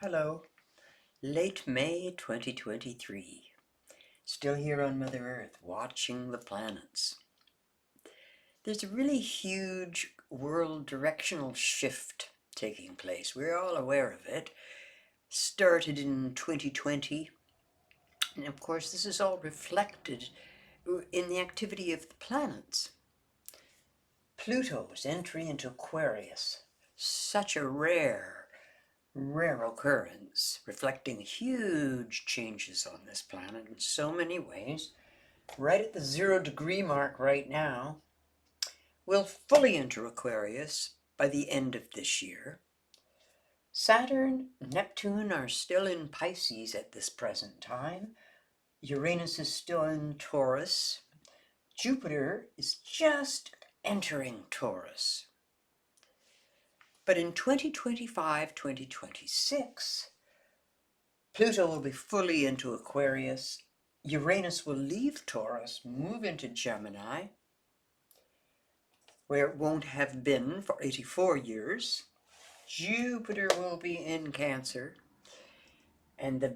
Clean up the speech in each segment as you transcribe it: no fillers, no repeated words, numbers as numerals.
Hello. Late May 2023. Still here on Mother Earth, watching the planets. There's a really huge world directional shift taking place. We're all aware of it. Started in 2020. And of course, this is all reflected in the activity of the planets. Pluto's entry into Aquarius. Such a rare occurrence, reflecting huge changes on this planet in so many ways. Right at the 0 degree mark right now, will fully enter Aquarius by the end of this year. Saturn, Neptune are still in Pisces at this present time. Uranus is still in Taurus. Jupiter is just entering Taurus. But in 2025, 2026, Pluto will be fully into Aquarius. Uranus will leave Taurus, move into Gemini, where it won't have been for 84 years. Jupiter will be in Cancer. And the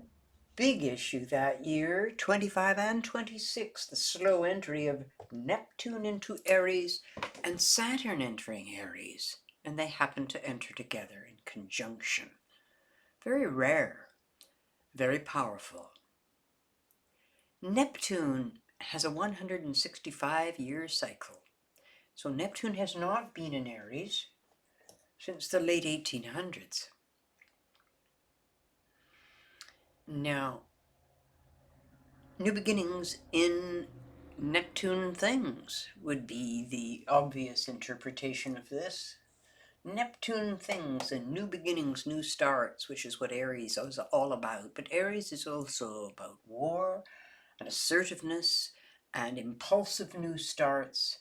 big issue that year, 25 and 26, the slow entry of Neptune into Aries and Saturn entering Aries. And they happen to enter together in conjunction. Very rare, very powerful. Neptune has a 165-year cycle. So Neptune has not been in Aries since the late 1800s. Now, new beginnings in Neptune things would be the obvious interpretation of this. Neptune things and new beginnings, new starts, which is what Aries is all about. But Aries is also about war and assertiveness and impulsive new starts.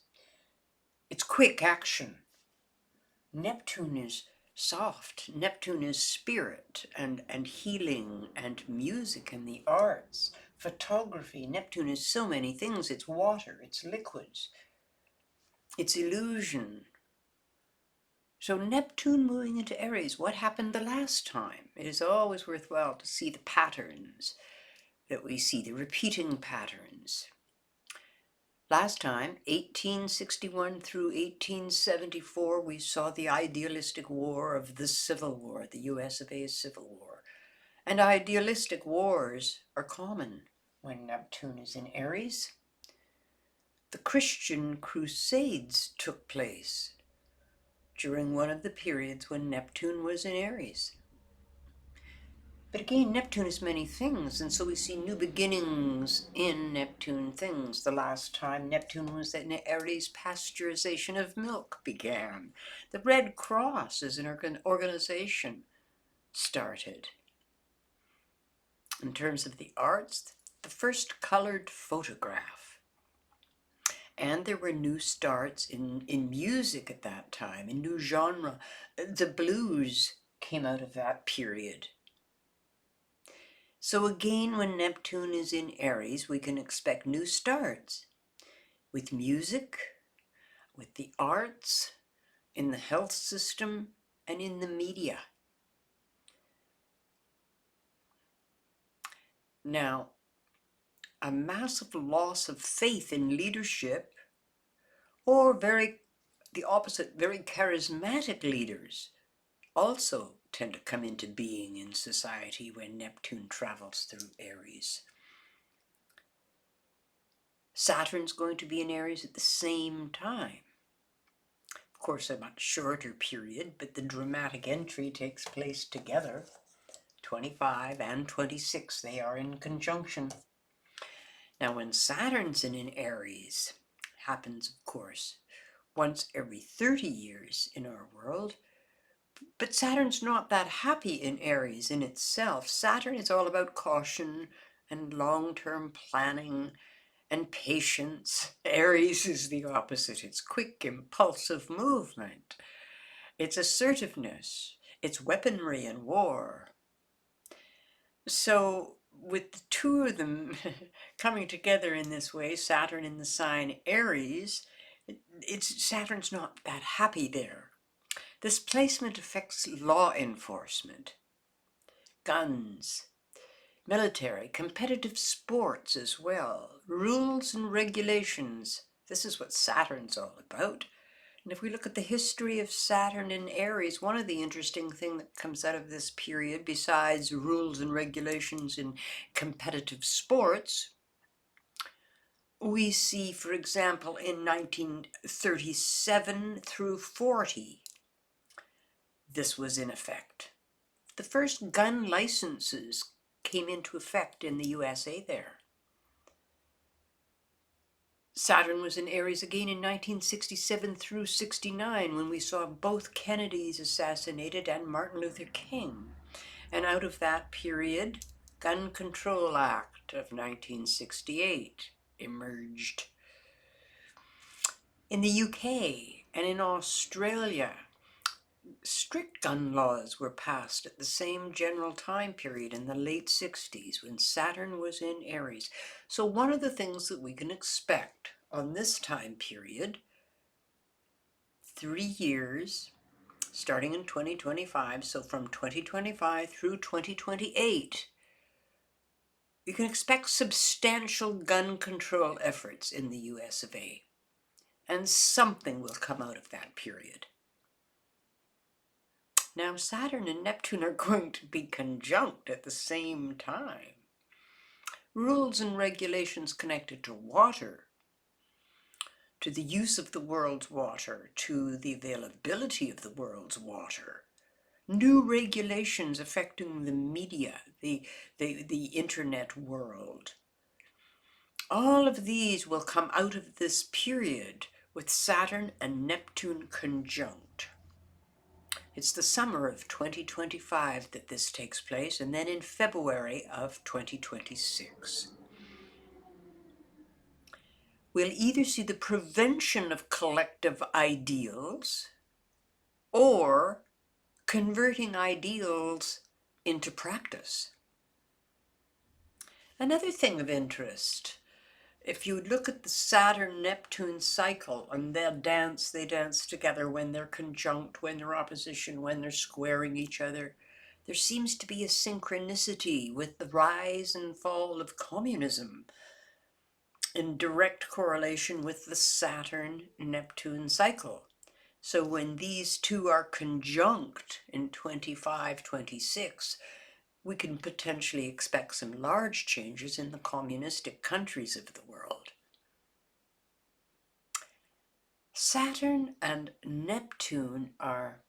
It's quick action. Neptune is soft. Neptune is spirit and healing and music and the arts, photography. Neptune is so many things. It's water, it's liquids, it's illusion. So Neptune moving into Aries, what happened the last time? It is always worthwhile to see the patterns that we see, the repeating patterns. Last time, 1861 through 1874, we saw the idealistic war of the Civil War, the US of A's Civil War. And idealistic wars are common when Neptune is in Aries. The Christian Crusades took place during one of the periods when Neptune was in Aries. But again, Neptune is many things, and so we see new beginnings in Neptune things. The last time Neptune was in Aries, pasteurization of milk began. The Red Cross as an organization started. In terms of the arts, the first colored photograph. And there were new starts in music at that time, in new genre. The blues came out of that period. So again, when Neptune is in Aries, we can expect new starts with music, with the arts, in the health system, and in the media. Now, a massive loss of faith in leadership, or the opposite, very charismatic leaders, also tend to come into being in society when Neptune travels through Aries. Saturn's going to be in Aries at the same time. Of course, a much shorter period, but the dramatic entry takes place together. 25 and 26, they are in conjunction. Now, when Saturn's in Aries, happens, of course, once every 30 years in our world, but Saturn's not that happy in Aries in itself. Saturn is all about caution and long-term planning and patience. Aries is the opposite. It's quick, impulsive movement. It's assertiveness. It's weaponry and war. So with the two of them coming together in this way, Saturn in the sign Aries, Saturn's not that happy there. This placement affects law enforcement, guns, military, competitive sports as well, rules and regulations. This is what Saturn's all about. And if we look at the history of Saturn in Aries, one of the interesting things that comes out of this period, besides rules and regulations in competitive sports, we see, for example, in 1937 through 40, this was in effect. The first gun licenses came into effect in the USA there. Saturn was in Aries again in 1967 through 69 when we saw both Kennedys assassinated and Martin Luther King. And out of that period, Gun Control Act of 1968 emerged. In the UK and in Australia, strict gun laws were passed at the same general time period in the late 60s when Saturn was in Aries. So one of the things that we can expect on this time period, 3 years, starting in 2025, so from 2025 through 2028, you can expect substantial gun control efforts in the US of A. And something will come out of that period. Now, Saturn and Neptune are going to be conjunct at the same time. Rules and regulations connected to water, to the use of the world's water, to the availability of the world's water. New regulations affecting the media, the internet world. All of these will come out of this period with Saturn and Neptune conjunct. It's the summer of 2025 that this takes place, and then in February of 2026. We'll either see the prevention of collective ideals or converting ideals into practice. Another thing of interest, if you look at the Saturn-Neptune cycle, and they dance together when they're conjunct, when they're opposition, when they're squaring each other, there seems to be a synchronicity with the rise and fall of communism in direct correlation with the Saturn-Neptune cycle. So when these two are conjunct in 25-26, we can potentially expect some large changes in the communistic countries of the world. Saturn and Neptune are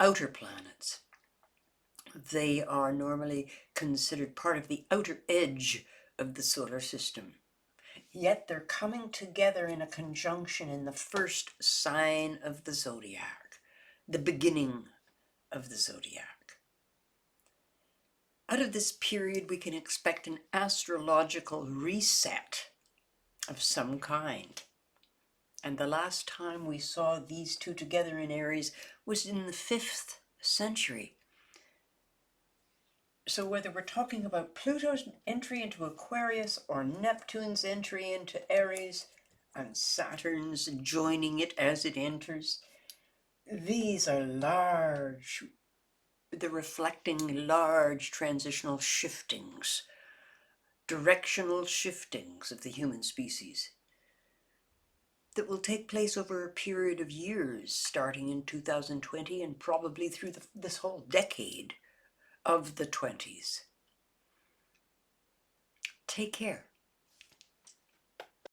outer planets. They are normally considered part of the outer edge of the solar system. Yet they're coming together in a conjunction in the first sign of the zodiac, the beginning of the zodiac. Out of this period, we can expect an astrological reset of some kind. And the last time we saw these two together in Aries was in the 5th century. So whether we're talking about Pluto's entry into Aquarius or Neptune's entry into Aries and Saturn's joining it as it enters, these are large. They're reflecting large transitional shiftings, directional shiftings of the human species that will take place over a period of years, starting in 2020 and probably through this whole decade of the 20s. Take care.